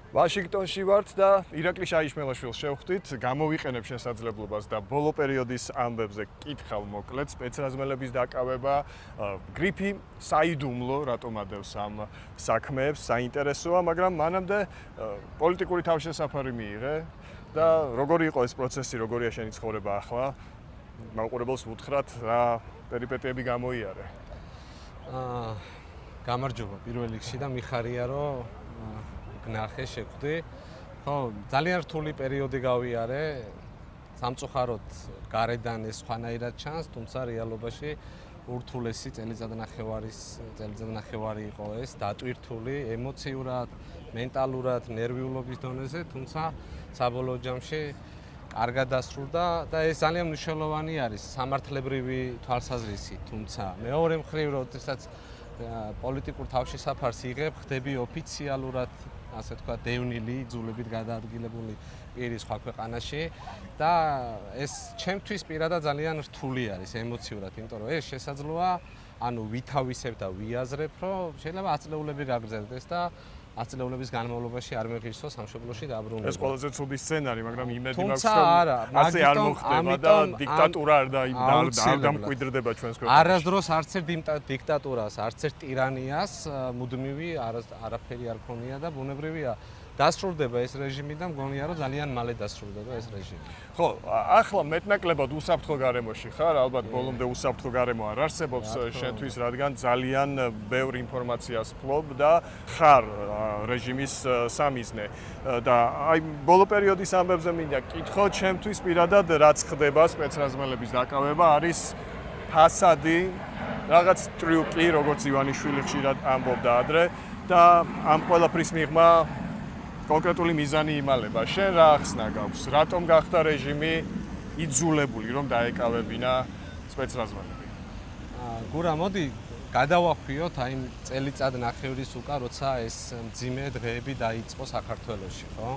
ვაშინგტონში ვართ და ირაკლი შაიშმელაშვილს შევხვდით, გამოვიყენებ შესაძლებლობას და ბოლო პერიოდის ამბებზე კითხავ მოკლედ, სპეცრაზმელების დაკავება, გრიფი საიდუმლო რატომ ადევს ამ საქმეებს, საინტერესოა, მაგრამ მანამდე პოლიტიკური თავშესაფარი მიიღე და როგორი იყო ეს პროცესი, როგორია შენი ცხოვრება ახლა? მაუყურებელს ვუთხრათ, რა პერიპეტიები გამოიარე? გამარჯობა პირველ რიგში და მიხარია რომ ნახე შეხვდი. ხო, ძალიან რთული პერიოდი გავიარე. სამწუხაროდ გარედან ეს სხვანაირად ჩანს, თუმცა რეალობაში ურთულესი წელიწადნახევარი იყო ეს, დატვირთული, ემოციურად, მენტალურად, ნერვიულობის დონეზე, თუმცა საბოლოო ჯამში კარგად დასრულდა და ეს ძალიან მნიშვნელოვანი არის სამართლებრივი თვალსაზრისით, თუმცა მეორე მხრივ, როდესაც პოლიტიკურ თავშესაფარს იღებ, ხდები ოფიციალურად ასე თქვა დევნილი იძულებით გადაადგილებული პირი სხვა ქვეყანაში და ეს ჩემთვის პირადად ძალიან რთული არის ემოციურად, იმიტომ რომ ეს შესაძლოა ანუ ვითავისებ და ვიაზრებ, რომ შეიძლება აწლეულები გაგრძელდეს და აწლეულების განმავლობაში არ მეღირსო სამშობლოში დაბრუნება. ეს ყველაზე ცუდი სცენარი, მაგრამ იმედი მაქვს, თუმცა არა, ასე არ მოხდება და დიქტატურა არ დამკვიდრდება ჩვენს ქვეყანაში. არასდროს არც ერთ დიქტატურას, არც ერთ ტირანიას მუდმივი არაფერი არ ქონია და ბუნებრივია დასრულდება ეს რეჟიმი და მგონია რომ ძალიან მალე დასრულდება ეს რეჟიმი. ხო, ახლა მეტნაკლებად უსაფრთხო გარემოში ხარ, ალბათ ბოლომდე უსაფრთხო გარემო არ არსებობს შენთვის, რადგან ძალიან ბევრ ინფორმაციას ფლობ და ხარ რეჟიმის სამიზნე და აი ბოლო პერიოდის ამბებზე მინდა კითხო, ჩემთვის პირადად რაც ხდება სპეცრაზმელების დაკავება არის ფასადი, რაღაც ტრიუკი, როგორც ივანიშვილი ხშირად ამბობდა ადრე და ამ ყველაფრის მიღმა კონკრეტული მიზანი იმალება. შენ რა ახსნა გაქვს? რატომ გახდა რეჟიმი იძულებული რომ დაეკავებინა სპეცრაზმელები? გურა, მოდი გადავახვიოთ აი წელიწადნახევრის უკან, როცა ეს მძიმე დღეები დაიწყო საქართველოში, ხო?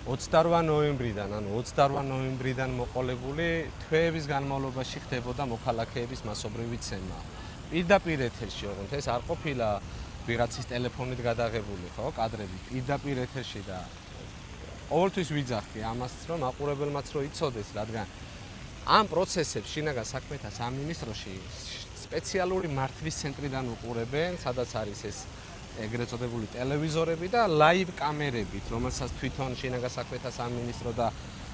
28 ნოემბრიდან მოყოლებული თვეების განმავლობაში ხდებოდა მოქალაქეების მასობრივი ცემა. პირდაპირ ეთერში, ოღონდ ეს არ ყოფილა ვიღაცის ტელეფონით გადაღებული, ხო, კადრები პირდაპირ ეთერში და ყოველთვის ვიძახდი ამას, რომ მაყურებელმაც რო იცოდეს, რადგან ამ პროცესებს შინაგან საქმეთა სამინისტროში სპეციალური მართვის ცენტრიდან უყურებენ, სადაც არის ეს ეგრეთ წოდებული ტელევიზორები და ლაივ კამერებით, რომელსაც თვითონ შინაგან საქმეთა სამინისტრო და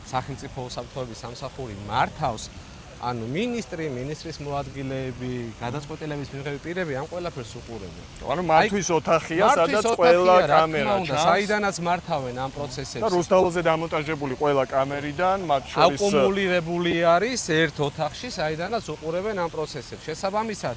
სახელმწიფო უსაფრთხოების სამსახური მართავს. ანუ მინისტრის მოადგილეები, გადაწყვეტილების მიღები პირები ამ ყველაფერს უყურებენ. ანუ მართვის ოთახია, სადაც ყველა კამერა ჩანს. საიდანაც მართავენ ამ პროცესებს. და რუსთაველზე დამონტაჟებული ყველა კამერიდან, მათ შორის აკუმულირებული არის ერთ ოთახში, საიდანაც უყურებენ ამ პროცესებს. შესაბამისად,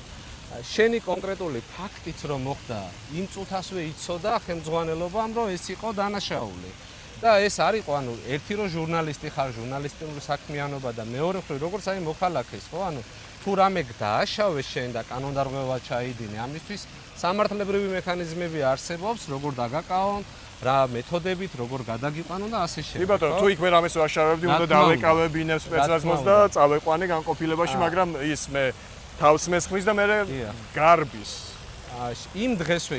შენი კონკრეტული ფაქტიც რომ მოხდა, იმ წუთასვე იცოდა ხელმძღვანელობამ, რომ ეს იყო დანაშაული. და ეს არისო, ანუ ერთი რომ ჟურნალისტი ხარ, ჟურნალისტური საქმიანობა და მეორე მხრივ როგორც აი მოქალაქეს, ხო? ანუ თუ რამე დააშავეს შენ და კანონდარღვევა ჩაიდინე, ამისთვის სამართლებრივი მექანიზმები არსებობს, როგორ დაგაკავონ, რა მეთოდებით, როგორ გადაგიყვანონ და ასე შემდეგ. კი ბატონო, თუ იქ მე რამეს ვაშავებდი, უნდა დავეკავებინებ სპეცრაზმელს და წავეყვანე განყოფილებაში, მაგრამ ის მე თავს მესხმის და მე გარბის. იმ დღესვე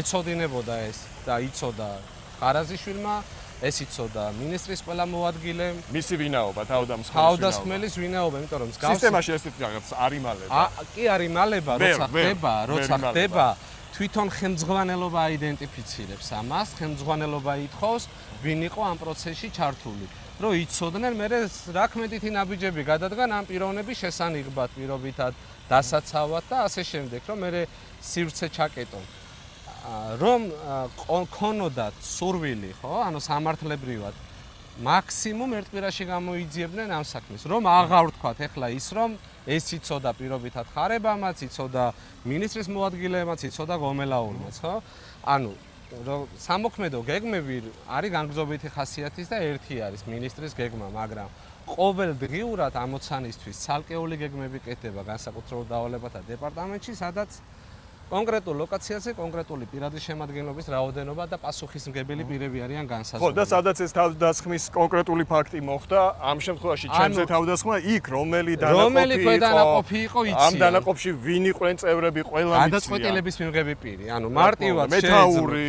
ეცოდინებოდა ეს და იცოდა ხარაზიშვილმა, ეს იცოდა მინისტრის ყველა მოადგილემ, მისი ვინაობა, თავდამსხმელის ვინაობა, იმიტომ რომ სისტემაში ესეთი რაღაც არ იმალება. კი არ იმალება, როცა ხდება, თვითონ ხელმძღვანელობა აიდენტიფიცირებს ამას, ხელმძღვანელობა ითხოვს, ვინ იყო ამ პროცესში ჩართული. რომ იცოდნენ, მე რა ქმედითი ნაბიჯები გადადგან ამ პიროვნების შესანიღბად, პირობითად დასაცავად და ასე შემდეგ, რომ მე სივრცე ჩაკეტონ. რომ ქონოდათ სურვილი, ხო, ანუ სამართლებრივად მაქსიმუმ ერთ კვირაში გამოიძიებდნენ ამ საქმეს. რომ აღარ ვთქვათ ეხლა ის, რომ ეს იცოდა პირობითად ხარებამაც, იცოდა მინისტრის მოადგილეებმაც, იცოდა გომელაურმაც, ხო? ანუ სამოქმედო გეგმები არის განგრძობითი ხასიათის და ერთი არის მინისტრის გეგმა, მაგრამ ყოველდღიურად ამოცანისთვის ცალკეული გეგმები კეთდება განსაკუთრებულ დავალებათა დეპარტამენტში, სადაც კონკრეტულ ლოკაციაზე კონკრეტული პირადი შემადგენლობის რაოდენობა და პასუხისმგებელი პირები არიან განსაზღვრული. ხო, და სადაც ეს თავდასხმის კონკრეტული ფაქტი მოხდა, ამ შემთხვევაში ჩემზე თავდასხმა იქ რომელი დანაყოფი იყო იციან. ამ დანაყოფში ვინ იყვნენ წევრები, ყველა იციან. გადაწყვეტილების მიღები პირი, ანუ მარტივად მეთაური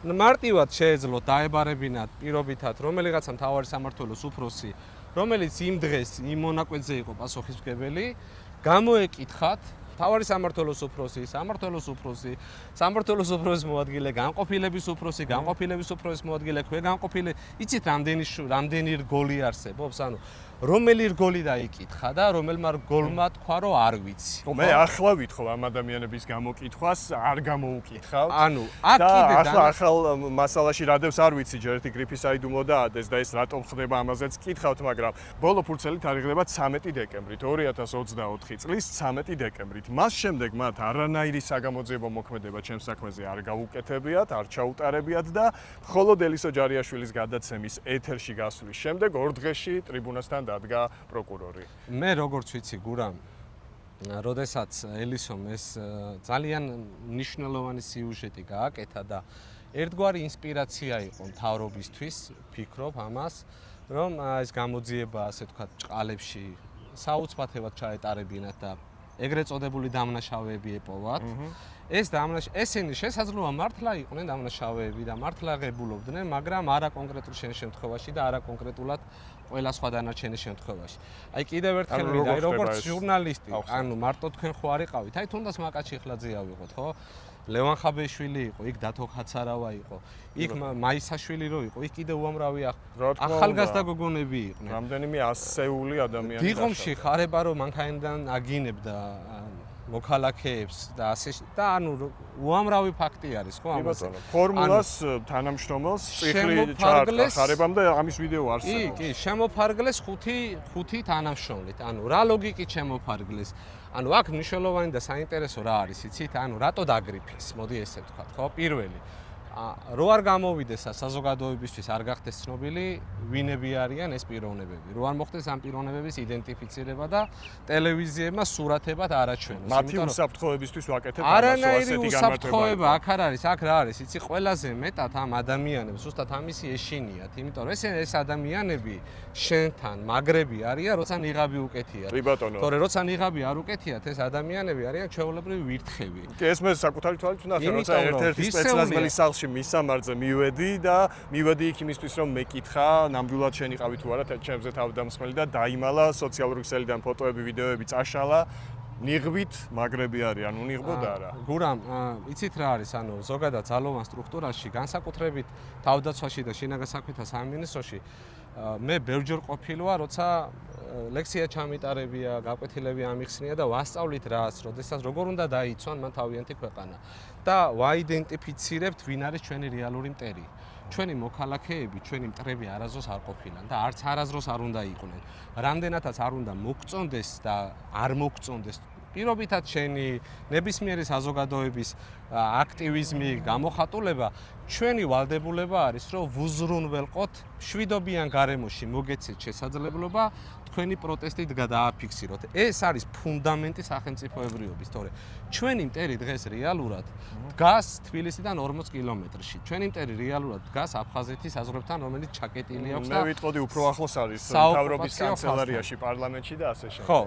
მარტივად შეეძლოთ დაებარებინათ პირობითად რომელიღაცა მთავარი სამმართველოს უფროსი, რომელიც იმ დღეს იმ მონაკვეთზე იყო პასუხისმგებელი, გამოეკითხათ მთავარი სამმართველოს უფროსი, სამმართველოს უფროსის მოადგილე, განყოფილების უფროსის მოადგილე, ქვეგანყოფილე, იცით რამდენი რგოლი არსებობს, ანუ რომელი რგოლი დაიკითხა და რომელმა რგოლმა თქვა რომ არ ვიცი. მე ახლა ვითხოვ ამ ადამიანების გამოკითხვას, არ გამოუკითხავთ. ანუ აქ კიდე ახალ მასალაში რადევს არ ვიცი, ჯერ ერთი გრიფის აიდუმლო და ადეს და ეს რატომ ხდება ამაზეც კითხავთ, მაგრამ ბოლო ფურცელი თარიღდება 13 დეკემბრით, 2024 წლის 13 დეკემბრით. მას შემდეგ მათ არანაირი საგამოძიებო მოქმედება ჩემს საქმეზე არ გაუკეთებიათ, არ ჩაუტარებიათ და მხოლოდ ელისო ჯარიაშვილის გადაცემის ეთერში გასვლის შემდეგ ორ დღეში ტრიბუნასთან დადგა პროკურორი. მე როგორც ვიცი გურამ, როდესაც ელისომ ეს ძალიან მნიშვნელოვანი სიუჟეტი გააკეთა და ერთგვარი ინსპირაცია იყო მთავრობისთვის, ფიქრობ ამას, რომ ეს გამოძიება, ასე ვთქვათ, ჭყალებში საუცბათებლად ჩაეტარებინათ და ეგრეთ წოდებული დამნაშავეები ეპოვათ. ესენი შესაძლოა მართლა იყვნენ დამნაშავეები და მართლა ღებულობდნენ, მაგრამ არა კონკრეტულ შემთხვევაში და არა კონკრეტულად ყველა სხვა დანარჩენი შემთხვევაში. აი კიდევ ერთხელ მინდა, როგორც ჟურნალისტი, ანუ მარტო თქვენ ხო არ იყავით, აი თუნდაც მაკაჩი ხლაძე ავიღოთ, ხო? ლევან ხაბეშვილი იყო, იქ დათო ხაცარავა იყო, იქ მაისაშვილი რო იყო, იქ კიდე უამრავი ახალგაზრდა გოგონები იყვნენ. რამდენიმე ასეული ადამიანი. დიღომში ხარება რომ მანქანიდან აგინებდა მოქალაქეებს და ასე და ანუ უამრავი ფაქტი არის ხო ამაზე. ფორმულას თანამშრომელს წიხლი ჩაარტყა ხარებამ და ამის ვიდეო არსებობს. კი, შემოფარგლეს 5 თანამშრომლით. ანუ რა ლოგიკით შემოფარგლეს? ანუ აქ მნიშვნელოვანი და საინტერესო რა არის, იცით? ანუ რატო დაგრიფეს? მოდი ესე ვთქვათ, ხო? პირველი რო არ გამოვიდეს საზოგადოებისთვის არ გახდეს ცნობილი ვინები არიან ეს პიროვნებები. რო არ მოხდეს ამ პიროვნებების იდენტიფიცირება და ტელევიზიებმა სურათებად არაჩვენოს. მათი უსაფრთხოებისთვის ვაკეთებ არანაირი უსაფრთხოება აქ არ არის, აქ რა არის, იცი ყველაზე მეტად ამ ადამიანებს ზუსტად ამისი ეშინიათ, იმიტომ რომ ეს ადამიანები შენთან მაგრები არიან, როცა ნიღაბი უკეთიათ. კი ბატონო. თორე როცა ნიღაბი არ უკეთიათ, ეს ადამიანები არიან ჩვეულებრივი ვირთხები. კი ეს მე საკუთარი თვალით ვნახე, როცა ერთ-ერთი სპეციალისტის სახლში მისამართზე მივედი და მივედი იქ იმისთვის რომ მეკითხა, ნამდვილად შენიყავი თუ არა ჩემზე თავდამსხმელი და დაიმალა სოციალური ქსელიდან ფოტოები, ვიდეოები წაშალა. ნიღბით მაგრები არიან, უნიღბოდ არა. გურამ, იცით რა არის, ანუ ზოგადად ძალოვან სტრუქტურაში, განსაკუთრებით თავდაცვაში და შინაგან საქმეთა სამინისტროში მე ბევრჯერ ყოფილი ვარ, როცა ლექცია ჩამიტარებია, გაკვეთილები ამიხსნია და ვასწავლით რას, როდესაც როგორ უნდა დაიცვან მან თავიანთი ქვეყანა და ვაიდენტიფიცირებთ ვინ არის ჩვენი რეალური მტერი. ჩვენი მოქალაქეები, ჩვენი მტრები არასდროს არ ყოფილან და არც არასდროს არ უნდა იყვნენ. რამდენადაც არ უნდა მოგწონდეს და არ მოგწონდეს პირობითად შენი ნებისმიერი საზოგადოების აქტივიზმი, გამოხატულება, ჩვენი ვალდებულება არის, რომ ვუზრუნველყოთ მშვიდობიან გარემოში მოგეცეთ შესაძლებლობა თქვენი პროტესტით გადააფიქსიროთ. ეს არის ფუნდამენტი სახელმწიფოებრიობის, თორე ჩვენი მტერი დღეს რეალურად დგას თბილისიდან 40 კილომეტრში. ჩვენი მტერი რეალურად დგას აფხაზეთის საზღვრებთან, რომელიც ჩაკეტილი აქვს და მე ვიტყოდი უფრო ახლოს არის მთავრობის კანცელარიაში, პარლამენტში და ასე შემდეგ. ხო,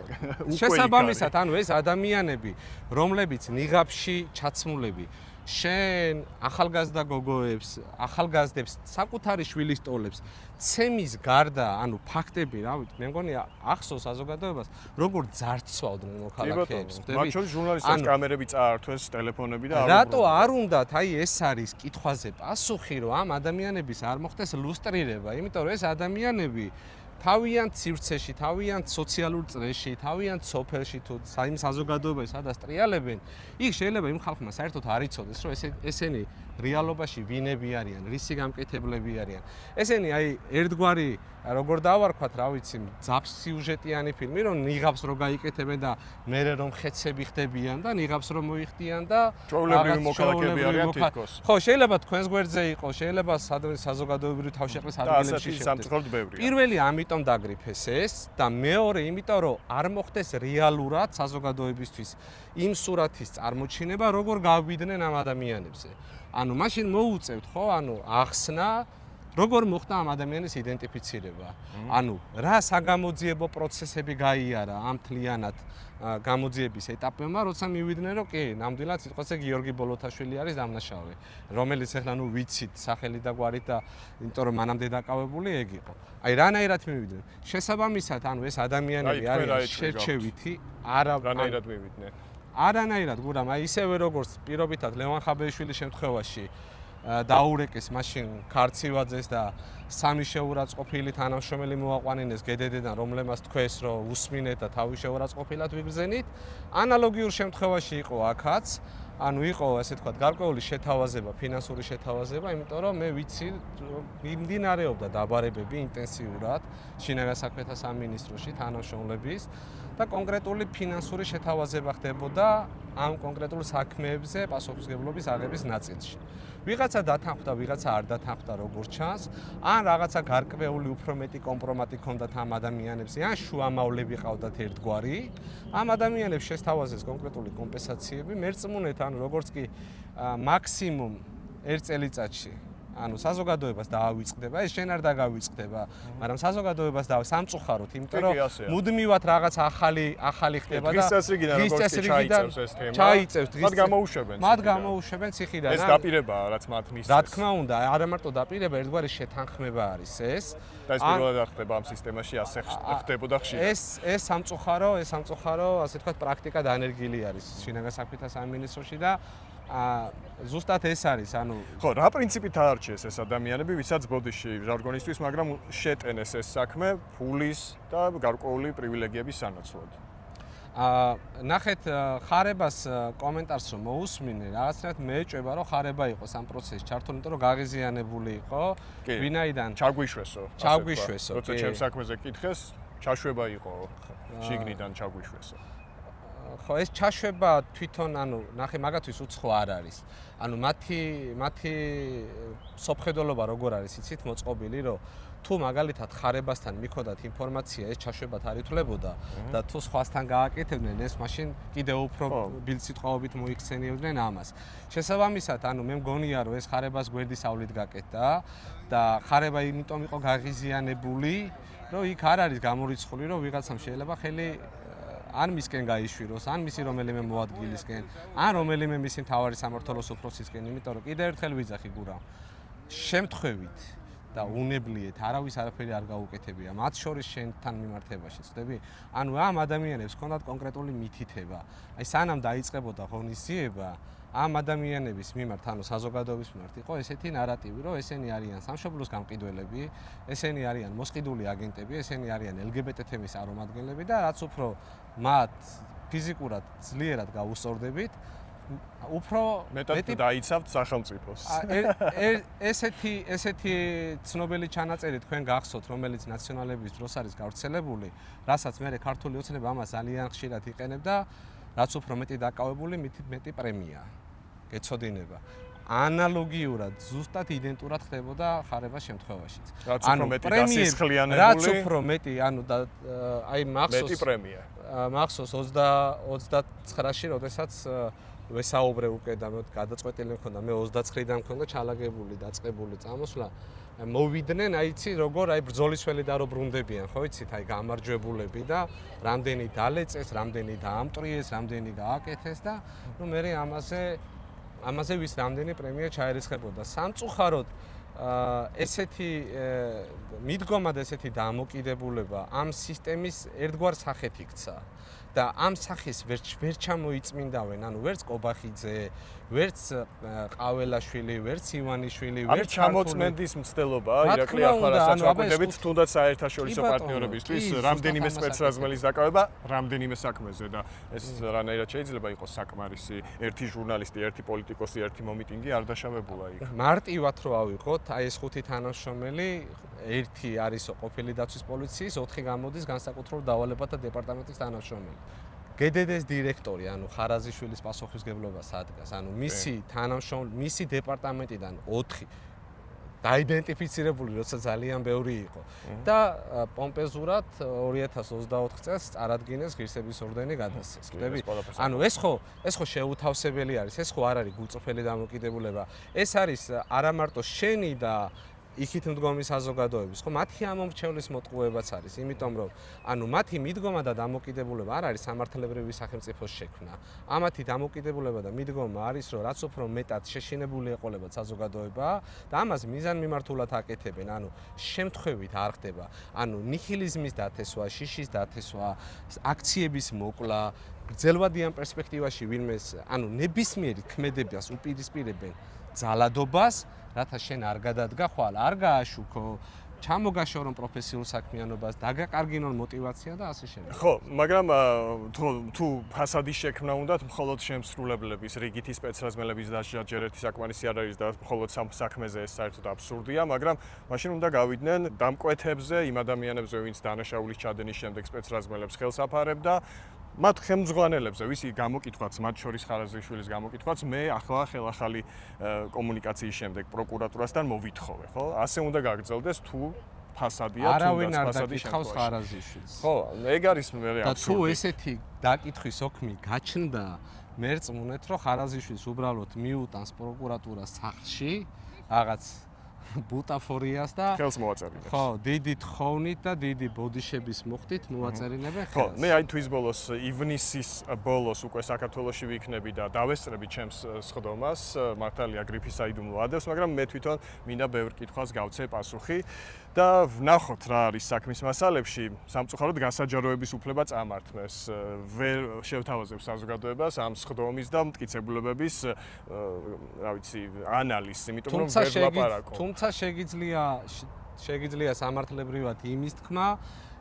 შესაბამისად, ანუ ეს ადამიანები, რომლებიც ნიღაბში ჩაცმულები შენ ახალგაზრდა გოგოებს, ახალგაზრდებს, საკუთარი შვილის ტოლებს ცემის გარდა, ანუ ფაქტები, რა ვიცი, მე მგონი ახსოვს საზოგადოებას, როგორ ძარცვავდნენ მოქალაქეებს. მათ შორის ჟურნალისტებს კამერები წაართვეს, ტელეფონები და რატო არ უნდათ, აი ეს არის კითხვაზე პასუხი, რომ ამ ადამიანების არ მოხდეს ლუსტრირება, იმიტომ რომ ეს ადამიანები თავიანთ სივრცეში, თავიანთ სოციალურ წრეში, თავიანთ სოფელში თუ საიმ საზოგადოებაში სადაც ტრიალებენ, იქ შეიძლება იმ ხალხმა საერთოდ არ იცოდეს, რომ ესენი რეალობაში ვინები არიან, რისი გამკეთებლები არიან. ესენი აი ერთგვარი როგორ დავარქვათ, რა ვიცი, ძაფს სიუჟეტიანი ფილმი, რომ ნიღაბს რო გაიკეთებენ და მერე რომ ხეცები ხდებიან და ნიღაბს რო მოიხდიან და ჩვეულებრივი მოქალაქეები არიან თითქოს. ხო, შეიძლება თქვენს გვერდზე იყო, შეიძლება საზოგადოებრივი თავშეყრის ადგილებში შეხვდეს. პირველი ამიტომ დაგრიფეს ეს და მეორე იმიტომ რომ არ მოხდეს რეალურად საზოგადოებისთვის იმ სურათის წარმოჩინება, როგორ გავიდნენ ამ ადამიანებზე. ანუ მაშინ მოუწევთ ხო, ანუ ახსნა როგორ მოხდა ამ ადამიანის იდენტიფიცირება? ანუ რა საგამოძიებო პროცესები გაიარა ამ თლიანად გამოძიების ეტაპებმა, როცა მივიდნენ, რომ კი, ნამდვილად სიტყვაზე გიორგი ბოლოთაშვილი არის დამნაშავე, რომელიც ახლა ვიცით სახელი და გვარით და იმიტომ რომ მანამდე დაკავებული ეგ იყო. აი რანაირად მივიდნენ? შესაბამისად, ანუ ეს ადამიანები არიან შერჩევითი, რანაირად მივიდნენ? არანაირად, გურამ, აი ისევე როგორც პირობითად ლევან ხაბეიშვილის შემთხვევაში დაურეკეს მაშინ ქარცივაძეს და სამი შეურაცხყოფილი თანამშრომელი მოაყვანინეს გედედიდან, რომლემაც თქვეს, რომ უსმინეთ და თავი შეურაცხყოფილად ვიგრძენით. ანალოგიურ შემთხვევაში იყო აქაც, ანუ იყო ასე თქვა გარკვეული შეთავაზება, ფინანსური შეთავაზება, იმიტომ რომ მე ვიცი, მიმდინარეობდა დაბარებები ინტენსიურად შინაგან საქმეთა სამინისტროში თანამშრომლების და კონკრეტული ფინანსური შეთავაზება ხდებოდა ამ კონკრეტულ საქმეებზე პასუხისმგებლობის აღების ნაწილში. ვიღაცა დათანხმდა, ვიღაცა არ დათანხმდა, როგორც ჩანს, ან რაღაცა გარკვეული უფრო მეტი კომპრომატი ჰქონდათ ამ ადამიანებზე, ან შუამავლები ყავდათ ერთგვარი. ამ ადამიანებს შესთავაზეს კონკრეტული კომპენსაციები, მერწმუნეთ, ანუ როგორც კი მაქსიმუმ 1 წელიწადში ანუ საზოგადოებას დაავიწყდება, ეს შენ არ დაგავიწყდება, მაგრამ საზოგადოებას სამწუხაროდ, იმიტომ რომ მუდმივად რაღაც ახალი ხდება და დღის წესრიგიდან ჩაიწევს დღის მათ გამოუშვებენ. მათ გამოუშვებენ ციხიდან. ეს დაპირებაა, რაც მათ მისცეს. რა თქმა უნდა, არა მარტო დაპირება, ერთგვარი შეთანხმება არის ეს. და ეს პირველად ხდება ამ სისტემაში, ასე ხდებოდა ხშირად. ეს სამწუხარო, ასე ვთქვათ, პრაქტიკა დანერგილი არის შინაგან საქმეთა სამინისტროში და ზუსტად ეს არის, ანუ ხო, რა პრინციპით აარჩიეს ეს ადამიანები, ვისაც ბოდიში ჟარგონისთვის, მაგრამ შეტენეს ეს საქმე ფულის და გარკვეული პრივილეგიების სანაცვლოდ. ნახეთ, ხარებას კომენტარს რომ მოусმინე, რაღაცნაირად მეეჭვება, რომ ხარება იყოს ამ პროცესში ჩართული, იმიტომ რომ გაღიზიანებული იყო, ვინაიდან ჩაგვიშვესო. კი. როცა ჩემს საქმეზე კითხეს, ჩაშვება იყო შიგნიდან ჩაგვიშვესო. ხო, ეს ჩაშვება თვითონ, ანუ ნახე, მაგათვის უცხო არ არის. ანუ მათი სოფხედელობა როგორ არის, იცით, მოწყობილი, რომ თუ მაგალითად ხარებასთან მიქონდათ ინფორმაცია, ეს ჩაშვებათ არ ითვლებოდა და თუ სხვასთან გააკეთებდნენ, ეს მაშინ კიდევ უფრო ბილსიტყვაობით მოიხსენიებდნენ ამას. შესაბამისად, ანუ მე მგონია, რომ ეს ხარებას გვერდისავლით გაკეთდა და ხარება იმიტომ იყო გაღიზიანებული, რომ იქ არ არის გამორიცხული, რომ ვიღაცამ შეიძლება ხელი ან მისკენ გაიშვიროს, ან მისი რომელიმე მოადგილისკენ, ან რომელიმე მისი მთავარი სამმართველოს უფროსისკენ, იმიტომ რომ კიდევ ერთხელ ვიძახი გურამ. შემთხვევით და უნებლიეთ არავის არაფერი არ გაუკეთებია, მათ შორის შენთან მიმართებაში, ხდები? ანუ ამ ადამიანებს ჰქონდათ კონკრეტული მითითება. აი სანამ დაიწყებოდა ღონისძიება, ამ ადამიანების მიმართ, ანუ საზოგადოების მიმართ იყო ესეთი ნარატივი, რომ ესენი არიან სამშობლოს გამყიდველები, ესენი არიან მოსყიდული აგენტები, ესენი არიან LGBT თემის წარმომადგენლები და რაც უფრო მათ ფიზიკურად ძლიერად გაუსწორდებით, უფრო მეტად დაიცავთ სახელმწიფოს. ესეთი ცნობილი ჩანაწერი თქვენ გახსოვთ, რომელიც ნაციონალების დროს არის გავრცელებული, რასაც მე ქართული ოცნება ამას ძალიან ხშირად იყენებდა, რაც უფრო მეტი დაკავებული, მით მეტი პრემია გეცოდინება. ანალოგიურად, ზუსტად იდენტურად ხდებოდა ხარებას შემთხვევაშიც. ანუ პრემიები, რაც უფრო მეტი, ანუ და აი მახსოვს მეტი პრემია. მახსოვს 29-ში, როდესაც ვესაუბრე უკვე და მე გადაწყვეტილი მქონდა, მე 29-დან მქონდა ჩალაგებული, დაწყებული წამოსვლა. მოვიდნენ, აიცი, როგორ აი ბრძოლისველი და რო ბრუნდებიან, ხო იცით, აი გამარჯვებულები და რამდენი დალეწეს, რამდენი დაამტრიეს, რამდენი გააკეთეს და ნუ მე ამაზე ვის რამდენი პრემია ჩაერისხებოდა. სამწუხაროდ ესეთი მიდგომა და ესეთი დამოკიდებულება ამ სისტემის ერთგვარ სახით იქცა და ამ სახის ვერ ჩამოიწმინდავენ, ანუ ვერც კობახიძე, ვერც ყაველაშვილი, ვერც ივანიშვილი, ვერც ჩამოწმენდის მცდელობა ირაკლი ახალასაც ვაკვირდებით, თუნდაც საერთაშორისო პარტნიორებისთვის რამდენიმე სპეცრაზმელის დაკავება რამდენიმე საქმეზე და ეს რანაირად შეიძლება იყოს საკმარისი ერთი ჟურნალისტი, ერთი პოლიტიკოსი, ერთი მომიტინგი არ დაშავებულა იქ. მარტივად რო ავიღოთ, აი ეს 5 თანამშრომელი, ერთი არის ყოფილი დაცვის პოლიციის, 4 გამოდის განსაკუთრებულ დავალებათა დეპარტამენტის თანამშრომელი. გედედეს დირექტორი, ანუ ხარაზიშვილის პასუხისმგებლობას ადგას, ანუ მისი დეპარტამენტიდან 4 დაიდენტიფიცირებული, როცა ძალიან ბევრი იყო. და პომპეზურად 2024 წელს წარადგინეს ღირსების ორდენი გადასცეს. ხდები? ანუ ეს ხო შეუთავსებელი არის, ეს ხო არ არის გულწრფელი დამოკიდებულება. ეს არის არა მარტო შენი და იქით მდგომი საზოგადოების, ხო, მათი ამომრჩევლის მოტყუებაც არის, იმიტომ რომ ანუ მათი მიდგომა და დამოკიდებულება არ არის სამართლებრივი სახელმწიფოს შექმნა. ამათი დამოკიდებულება და მიდგომა არის, რომ რაც უფრო მეტად შეშინებული ეყოლებათ საზოგადოება და ამას მიზანმიმართულად აკეთებენ, ანუ შემთხვევით არ ხდება, ანუ ნihilizmis დათესვა, შიშის დათესვა, აქციების მოკლა, გრძელვადიან პერსპექტივაში ვინმეს, ანუ ნებისმიერი ქმედებას უპირისპირებენ ძალადობას, რათა შენ არ გადადგა ხვალ, არ გააშუქო, ჩამოგაშორონ პროფესიულ საქმიანობას, დაგაკარგინონ მოტივაცია და ასე შემდეგ. ხო, მაგრამ თუ ფასადის შექმნა უნდათ, მხოლოდ შემსრულებლების, რიგითი სპეცრაზმელების დაჯერეთი საკმარისი არ არის და მხოლოდ საქმეზე ეს საერთოდ აბსურდია, მაგრამ მაშინ უნდა გავიდნენ დამკვეთებზე, იმ ადამიანებზე, ვინც დანაშაულის ჩადენის შემდეგ სპეცრაზმელებს ხელს აფარებდა. მათ ხელმძღვანელებზე, ვისი გამოკითხვაც, მათ შორის ხარაზიშვილის გამოკითხვაც, მე ახლა ხელახალი კომუნიკაციის შემდეგ პროკურატურასთან მოვითხოვე, ხო? ასე უნდა გაგრძელდეს თუ ფასადია, არავინ არ დაკითხავს ხარაზიშვილს. ხო, ეგ არის მე აბსურდი. და თუ ესეთი დაკითხვის ოქმი გაჩნდა, მერწმუნეთ, რომ ხარაზიშვილს უბრალოდ მიუტანს პროკურატურას სახლში, რაღაც ბუტაფორიას და ხელს მოაწერინებს. ხო, დიდი თხოვნით და დიდი ბოდიშების მოხდით მოაწერინებენ ხელს. ხო, მე აი თვის ბოლოს ივნისის ბოლოს უკვე საქართველოში ვიქნები და დავესწრები ჩემს სხდომას, მართალია გრიფის საიდუმლო ადევს, მაგრამ მე თვითონ მინდა ბევრ კითხვას გავცე პასუხი და ვნახოთ რა არის საქმის მასალებში. სამწუხაროდ გასაჯაროების უფლება წამართმეს. ვერ შევთავაზებს საზოგადოებას ამ სხდომის და მტკიცებულებების, რა ვიცი, ანალიზს, იმიტომ რომ ვერ ვლაპარაკო. თუმცა შეგიძლია სამართლებრივად იმის თქმა,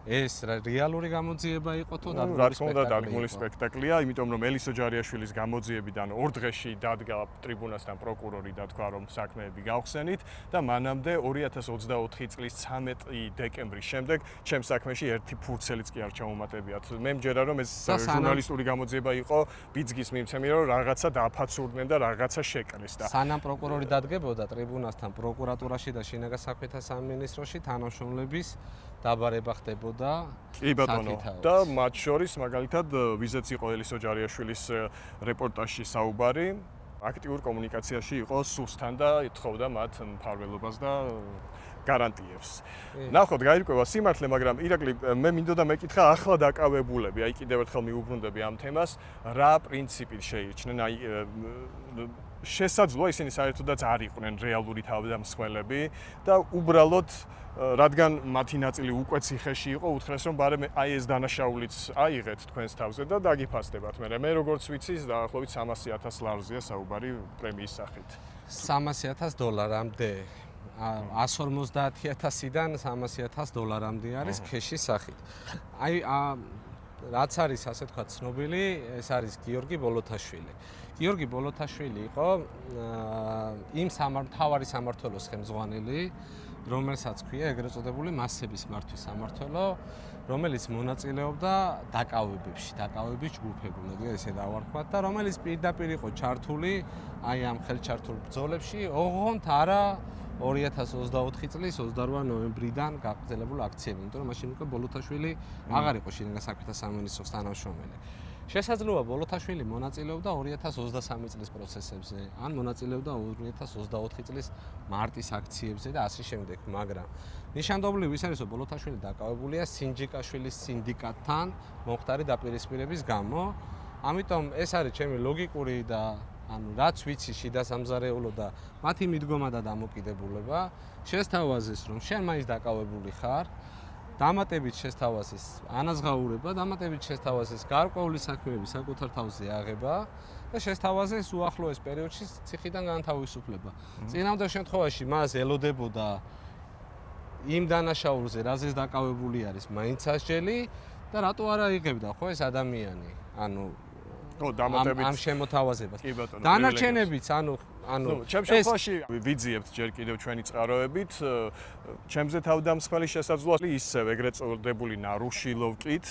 ეს რეალური გამოძიება იყო თუ დადგმული სპექტაკლი. რა თქმა უნდა, დადგმული სპექტაკლია, იმიტომ რომ ელისო ჯარიაშვილის გამოძიებიდან 2 დღეში დადგა ტრიბუნასთან პროკურორი და თქვა, რომ საქმეები გავხსენით და მანამდე 2024 წლის 13 დეკემბრის შემდეგ ჩემს საქმეში ერთი ფურცელიც კი არ ჩამომატებიათ. მე მჯერა რომ ეს ჟურნალისტური გამოძიება იყო, ბიძგის მიმცემი რომ რაღაცა დაფაცურდნენ და რაღაცა შეკრეს და სანამ პროკურორი დადგებოდა ტრიბუნასთან პროკურატურაში და შინაგან საქმეთა სამინისტროში თანამშრომლების დაბარება ხდებოდა. კი ბატონო. და მათ შორის მაგალითად ვიზეც იყო ელისო ჯარიაშვილის რეპორტაჟში საუბარი. აქტიურ კომუნიკაციაში იყო სუსთან და ეთხოვდა მათ მფარველობას და გარანტიებს. ნახოთ, გაირკვევა სიმართლე, მაგრამ ირაკლი, მე მინდოდა მეკითხა ახლა დაკავებულები, აი კიდევ ერთხელ მიუბრუნდები ამ თემას, რა პრინციპით შეირჩნენ, აი შესაძლოა ისინი საერთოდაც არ იყვნენ რეალური თავდამსხმელები და უბრალოდ რადგან მათი ნაწილი უკვე ციხეში იყო, უთხრეს რომ ბარემ აი ეს დანაშაულიც აიღეთ თქვენს თავზე და დაგიფასდებათ. მე როგორც ვიცი, დაახლოებით 300,000 ლარზია საუბარი პრემიის სახით. $300,000-მდე. 150,000-დან $300,000 არის ქეშის სახით. აი რაც არის ასე თქვა ცნობილი, ეს არის გიორგი ბოლოთაშვილი. გიორგი ბოლოთაშვილი იყო იმ მთავარი სამმართველოს ხელმძღვანელი, რომელსაც ქვია ეგრეთ წოდებული მასების მართვის სამმართველო, რომელიც მონაწილეობდა დაკავების ჯგუფებში, მოდი ესე დავარქვათ და რომელიც პირდაპირ იყო ჩართული აი ამ ხელჩართულ ბრძოლებში, ოღონდ არა 2024 წლის 28 ნოემბრიდან გაგრძელებულ აქციებში, იმიტომ რომ მაშინ უკვე ბოლოთაშვილი აღარ იყო შინაგან საქმეთა სამინისტროს თანამშრომელი. შესაძლოა ბოლოთაშვილი მონაწილეობდა 2023 წლის პროცესებზე, ან მონაწილეობდა 2024 წლის მარტის აქციებზე და ასე შემდეგ, მაგრამ ნიშანდობლივ ის არის, რომ ბოლოთაშვილი დაკავებულია სინჯიკაშვილის სინდიკატთან მომხდარი დაპირისპირების გამო, ამიტომ ეს არის ჩემი ლოგიკური და ანუ რაც ვიცი შიდა სამზარეულო და მათი მიდგომა და დამოკიდებულება, შესთავაზეს, რომ შენ მაინც დაკავებული ხარ, დამატებით შესთავაზეს ანაზღაურება, დამატებით შესთავაზეს გარკვეული საქმეების საკუთარ თავზე აღება და შესთავაზეს უახლოეს პერიოდში ციხიდან განთავისუფლება. წინამდელ შემთხვევაში მას ელოდებოდა იმ დანაშაულზე, რაზეც დაკავებული არის, მაინც ასჯელი და რატო არ აიღებდა ხო ეს ადამიანი? ანუ ამ შემოთავაზებას. დანარჩენებიც, ანუ ჩემს შემთხვევაში ვიძიებთ ჯერ კიდევ ჩვენი წყაროებით, ჩემზე თავდამსხმელი შესაძლოა ისევ ეგრეთ წოდებული ნარუშილოვკით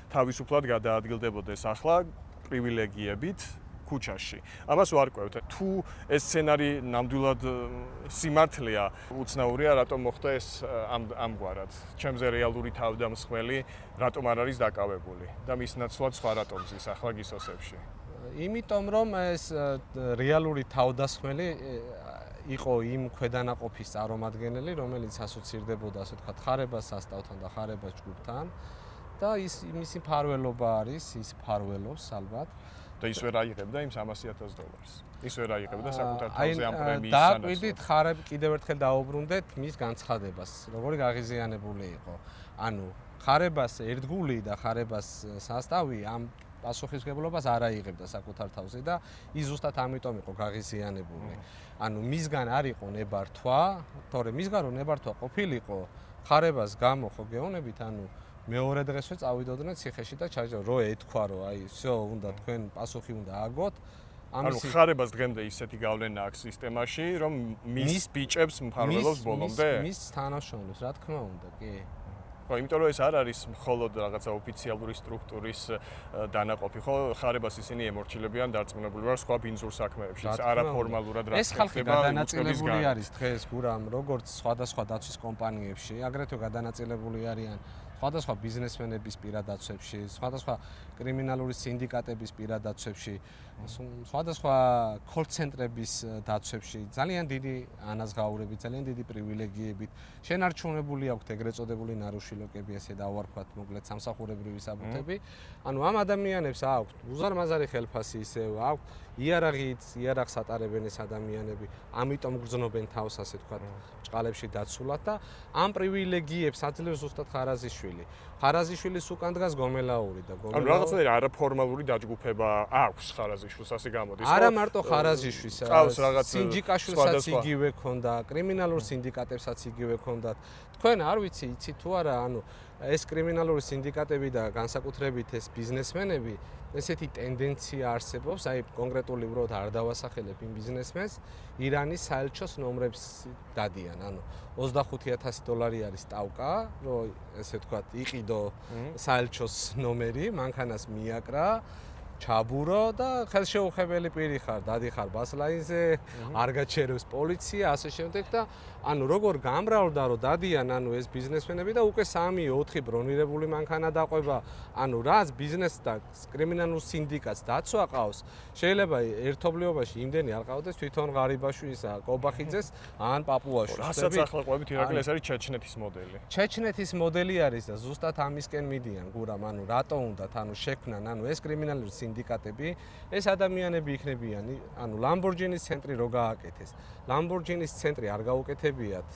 თავისუფლად გადაადგილდებოდეს ახლა პრივილეგიებით ქუჩაში. ამას ვარკვევთ. თუ ეს სცენარი ნამდვილად სიმართლეა, უცნაურია, რატომ მოხდა ეს ამგვარად. ჩემზე რეალური თავდამსხმელი რატომ არ არის დაკავებული და მის ნაცვლად სხვა რატომ ზის ახლა გისოსებში. იმიტომ რომ ეს რეალური თავდასხმელი იყო იმ ქვედანაყოფის წარმომადგენელი, რომელიც ასოცირდებოდა, ასე ვთქვათ, ხარებას სასტავთან და ხარებას ჯგუფთან და მისი მფარველობა არის, ის მფარველობს ალბათ. და ის ვერ აიღებდა იმ $300,000. ის ვერ აიღებდა საკუთარ თავზე ამ პრემიის სანაცვლოდ. დააკვირდით ხარები კიდევ ერთხელ დაუბრუნდეთ მის განცხადებას, როგორი გაღიზიანებული იყო. ანუ ხარებას ერთგული და ხარებას სასტავი ამ პასუხისმგებლობას არ აიღებდა საკუთარ თავზე და ის ზუსტად ამიტომ იყო გაღიზიანებული. ანუ მისგან არ იყო ნებართვა, თორე მისგან რო ნებართვა ყოფილიყო, ხარებას გამო ხო გეუბნებით, ანუ მეორე დღესვე წავიდოდნენ ციხეში და ჩაჯდა რო ეთქვა რომ აი всё უნდა თქვენ პასუხი უნდა აგოთ. ანუ ხარებას დღემდე ისეთი გავლენა აქვს სისტემაში, რომ მის ბიჭებს მფარველობს ბოლომდე? მის თანამშრომლებს, რა თქმა უნდა, კი. ხო, იმიტომ რომ ეს არ არის მხოლოდ რაღაცა ოფიციალური სტრუქტურის დანაყოფი, ხო, ხარებას ისინი ემორჩილებიან დარწმუნებული ვარ სხვა ბინძურ საქმეებში, არაფორმალურად რა ეს ხალხი გადანაწილებული არის დღეს გურამ, როგორც სხვადასხვა დაცვის კომპანიებში, აგრეთვე გადანაწილებული არიან სხვადასხვა ბიზნესმენების პირადაცვებში, სხვადასხვა კრიმინალური სინდიკატების პირადაცვებში, სხვადასხვა კოლ-ცენტრების დაცვებში, ძალიან დიდი ანაზღაურებით, ძალიან დიდი პრივილეგიებით, შენარჩუნებული აქვთ ეგრეთ წოდებული ნარუშილოკები, ესე დავარქვათ, მოკლედ სამსახურებრივი საბუთები. ანუ ამ ადამიანებს აქვთ უზარმაზარი ხელფასი ისევ, აქვთ იარაღს ატარებენ ეს ადამიანები, ამიტომ გრძნობენ თავს, ასე ვთქვათ, ჭყალებში დაცულად და ამ პრივილეგიებს აძლევს ზუსტად ხარაზიშვილი. ხარაზიშვილის უკან დგას გომელაური და გომელაური. ანუ რაღაცნაირი არაფორმალური დაჯგუფება აქვს ხარაზიშვილს, ასე გამოდის. არა მარტო ხარაზიშვილს, სინჯიკაშვილსაც იგივე ქონდა, კრიმინალურ სინდიკატებსაც იგივე ქონდათ. თქვენ არ ვიცი, იცით თუ არა, ანუ ეს კრიმინალური სინდიკატები და განსაკუთრებით ეს ბიზნესმენები ესეთი ტენდენცია არსებობს, აი კონკრეტული უბრალოდ არ დავასახელებ იმ ბიზნესმენს, ირანის საელჩოს ნომრებს დადიან, ანუ $25,000 არის სტავკა, რომ ესე ვთქვათ, იყიდო საელჩოს ნომერი, მანქანას მიაკრა, ჩაბურო და ხელშეუხებელი პირი ხარ, დადიხარ ბასლაინზე, არ გაჩერებს პოლიცია, ასე შემდეგ და ანუ როგორ გამრავლდა რომ დადიან ანუ ეს ბიზნესმენები და უკვე 3-4 ბრონირებული მანქანა დაყვება, ანუ რაც ბიზნესს და კრიმინალურ სინდიკატს დაცვა ყავს, შეიძლება ერთობლიობაში იმდენი არ ყავდეს თვითონ ღარიბაშვილისა, კობახიძეს ან პაპუაშვილს. რასაც ახლა ყვებით ირაკლი, ეს არის ჩეჩნეთის მოდელი. ჩეჩნეთის მოდელი არის და ზუსტად ამისკენ მიდიან გურამ, ანუ რატო უნდათ, ანუ შექმნან, ანუ ეს კრიმინალური სინდიკატები, ეს ადამიანები იქნებიან, ანუ ლამბორჯინის ცენტრი რო გააკეთეს. ლამბორჯინის ცენტრი არ გაუკეთებიათ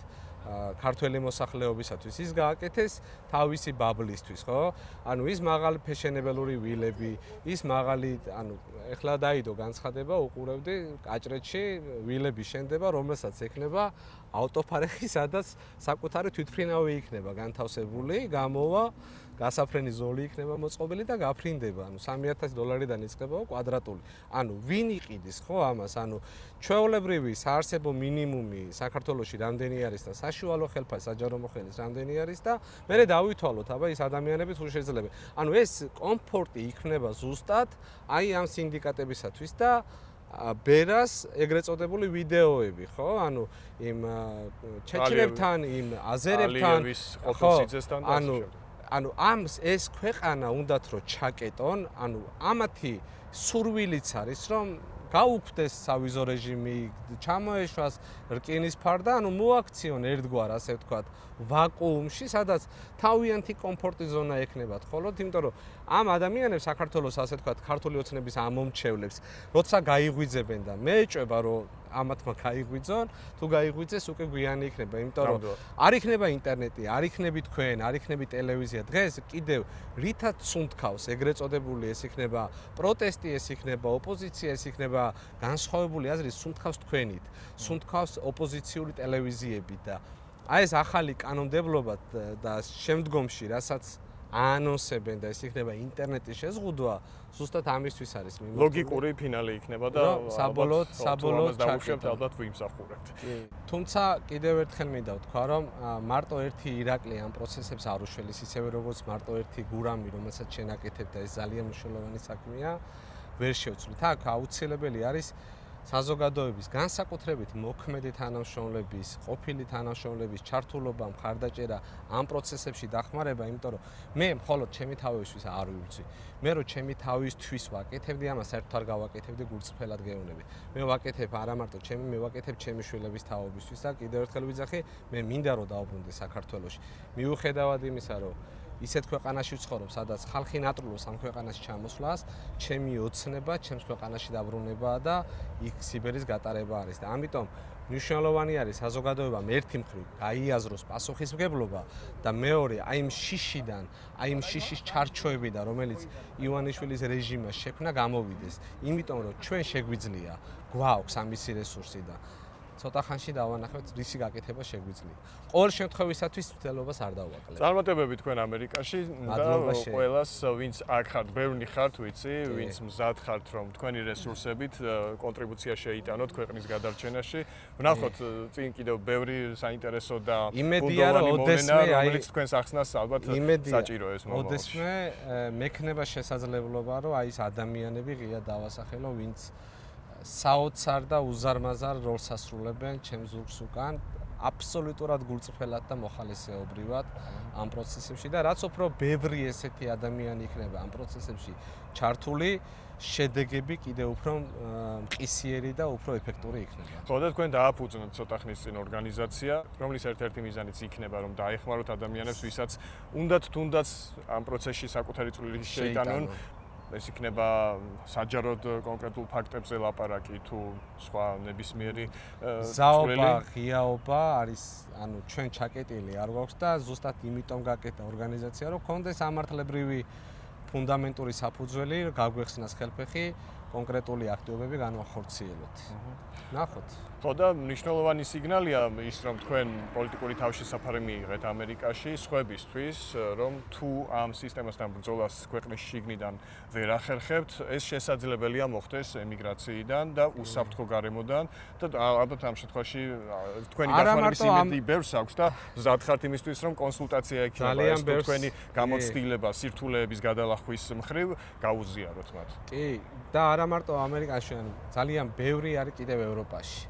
ქართველი მოსახლეობისათვის, ის გააკეთეს თავისი ბაბლისთვის, ხო? ანუ ის მაღალი ფეშენებელური ვილები, ის მაღალი, ანუ ეხლა დაიდო განცხადება, უყურებდი კაჭრეთში ვილები შენდება, რომელსაც ექნება ავტოფარეხი, სადაც საკუთარი თვითფრინავი იქნება განთავსებული, გამოვა გასაფრენი ზოლი იქნება მოწყობილი და გაფრინდება, ანუ $3,000-დან იწყება კვადრატული. ანუ ვინ იყიდის ხო ამას? ანუ ჩვეულებრივი საარსებო მინიმუმი საქართველოში რამდენი არის და საშუალო ხელფასი საჯარო მოხელის რამდენი არის და მერე დავითვალოთ, აბა ის ადამიანები თუ შეიძლება. ანუ ეს კომფორტი იქნება ზუსტად აი ამ სინდიკატებისათვის და ბერას ეგრეთ წოდებული ვიდეოები, ხო? ანუ იმ ჩეჩნებთან, იმ აზერებთან, ანუ ამ ეს ქვეყანა უნდათ რომ ჩაკეტონ, ანუ ამათი სურვილიც არის რომ გაუქმდეს სავიზო რეჟიმი, ჩამოეშვას რკინის ფარ და ანუ მოაქციონ ერთგვარ, ასე ვთქვათ, ვაკუუმში, სადაც თავიანთი კომფორტი ზონა ექნებათ ხოლმე, იმიტომ რომ ამ ადამიანებს საქართველოს, ასე ვთქვათ, ქართული ოცნების ამომრჩევლებს, როცა გაიღვიძებენ და მე ეჭვება რომ ამათმა გაიღვიძონ, თუ გაიღვიძეს უკვე გვიანი იქნება, იმიტომ რომ არ იქნება ინტერნეტი, არ იქნები თქვენ, არ იქნები ტელევიზია. დღეს კიდევ რითაც სუნთქავს ეგრეთ წოდებული, ეს იქნება პროტესტი, ეს იქნება ოპოზიცია, ეს იქნება განსხვავებული აზრი, სუნთქავს თქვენით, სუნთქავს ოპოზიციური ტელევიზიები და აი ეს ახალი კანონმდებლობა და შემდგომში, რასაც აანონსებენ და ეს იქნება ინტერნეტის შეზღუდვა, ზუსტად ამისთვის არის მიმართული. ლოგიკური ფინალი იქნება და საბოლოოდ დავუშვებთ ალბათ ვიმსახურებთ. თუმცა კიდევ ერთხელ მინდა ვთქვა, რომ მარტო ერთი ირაკლი ამ პროცესებს არ უშველის, ისევე როგორც მარტო ერთი გურამი, რომელსაც შენაკეთებ და ეს ძალიან მნიშვნელოვანი საქმეა, ვერ შევცვლით. აქ აუცილებელი არის საზოგადოების განსაკუთრებით მოქმედი თანამშრომლების, ყოფილი თანამშრომლების ჩართულობა, მხარდაჭერა ამ პროცესებში დახმარება, იმიტომ რომ მე მხოლოდ ჩემი თავისთვის არ ვივცი. მე რო ჩემი თავისთვის ვაკეთებდი, ამას საერთოდ არ გავაკეთებდი გულწრფელად გეუბნები. მე ვაკეთებ არა მარტო მე ვაკეთებ ჩემი შვილების თაობისთვის და კიდევ ერთხელ ვიძახი, მე მინდა რომ დაუბრუნდე საქართველოში. მიუხედავად იმისა, რომ ისეთ ქვეყანაში ვცხოვრობ, სადაც ხალხი ნატრულობს ამ ქვეყანაში ჩამოსვლას, ჩემი ოცნება, ჩემს ქვეყანაში დაბრუნებაა და იქ სიბერის გატარება არის და ამიტომ მნიშვნელოვანი არის საზოგადოებამ ერთი მხრივ გაიაზროს პასუხისმგებლობა და მეორე აი იმ შიშიდან, აი იმ შიშის ჩარჩოებიდან, რომელიც ივანიშვილის რეჟიმმა შექმნა, გამოვიდეს. იმიტომ რომ ჩვენ შეგვიძლია, გვაქვს ამისი რესურსი და ცოტა ხანში დავანახავთ რისი გაკეთება შეგვიძლია. ყოველ შემთხვევისათვის მცდელობას არ დავაკლებ. წარმატებები თქვენ ამერიკაში და ყველას ვინც აქ ხართ, ბევრი ხართ, ვიცი, ვინც მზად ხართ რომ თქვენი რესურსებით კონტრიბუცია შეიტანოთ ქვეყნის გადარჩენაში. ვნახოთ წინ კიდევ ბევრი საინტერესო და იმედია რომ რომელიც თქვენს ახსნას ალბათ საჭირო ეს მომავალში. ოდესმე მექნება შესაძლებლობა რომ აი ეს ადამიანები ღია დავასახელო, ვინც საოცარ და უზარმაზარ როლს ასრულებენ ჩემს ზურგს უკან აბსოლუტურად გულწრფელად და მოხალისეობრივად ამ პროცესებში და რაც უფრო ბევრი ესეთი ადამიანი იქნება ამ პროცესებში ჩართული, შედეგები კიდევ უფრო მყისიერი და უფრო ეფექტური იქნება. ხო და თქვენ დააფუძნოთ ცოტა ხნის წინ ორგანიზაცია, რომლის ერთ-ერთი მიზანიც იქნება რომ დაეხმაროთ ადამიანებს, ვისაც უნდათ თუნდაც ამ პროცესში საკუთარი წვლილი შეიტანონ. ეს იქნება საჯაროდ კონკრეტულ ფაქტებზე ლაპარაკი თუ სხვა ნებისმიერი ზაობა, ღიაობა არის, ანუ ჩვენ ჩაკეტილი არ გვაქვს და ზუსტად იმიტომ გაკეთა ორგანიზაცია, რომ გქონდეს ამართლებრივი ფუნდამენტური საფუძველი, გაგვეხსნას ხელფეხი, კონკრეტული აქტივობები განვახორციელოთ. ნახოთ. ხო და მნიშვნელოვანი სიგნალია ის, რომ თქვენ პოლიტიკური თავშესაფარი მიიღეთ ამერიკაში სხვებისთვის, რომ თუ ამ სისტემასთან ბრძოლას ქვეყნის შიგნიდან ვერ ახერხებთ, ეს შესაძლებელია მოხდეს ემიგრაციიდან და უსაფრთხო გარემოდან და ალბათ ამ შემთხვევაში თქვენი დახმარების იმედი ბევრს აქვს და მზად ხართ იმისთვის, რომ კონსულტაცია ექნება ეს თქვენი გამოცდილება სირთულეების გადალახვის მხრივ გაუზიაროთ მათ. კი, და არა მარტო ამერიკაში, ანუ ძალიან ბევრი არის კიდევ ევროპაში.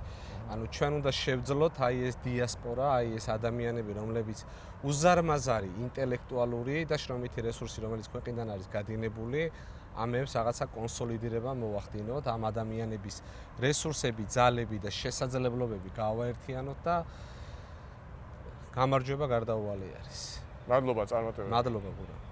ანუ ჩვენ უნდა შევძლოთ აი ეს დიასპორა, აი ეს ადამიანები, რომლებიც უზარმაზარი ინტელექტუალური და შრომითი რესურსი, რომელიც ქვეყნიდან არის გადინებული, ამებს რაღაცა კონსოლიდირება მოვახდინოთ, ამ ადამიანების რესურსები, ძალები და შესაძლებლობები გავაერთიანოთ და გამარჯვება გარდაუვალი არის. მადლობა, წარმატებები. მადლობა, გურა.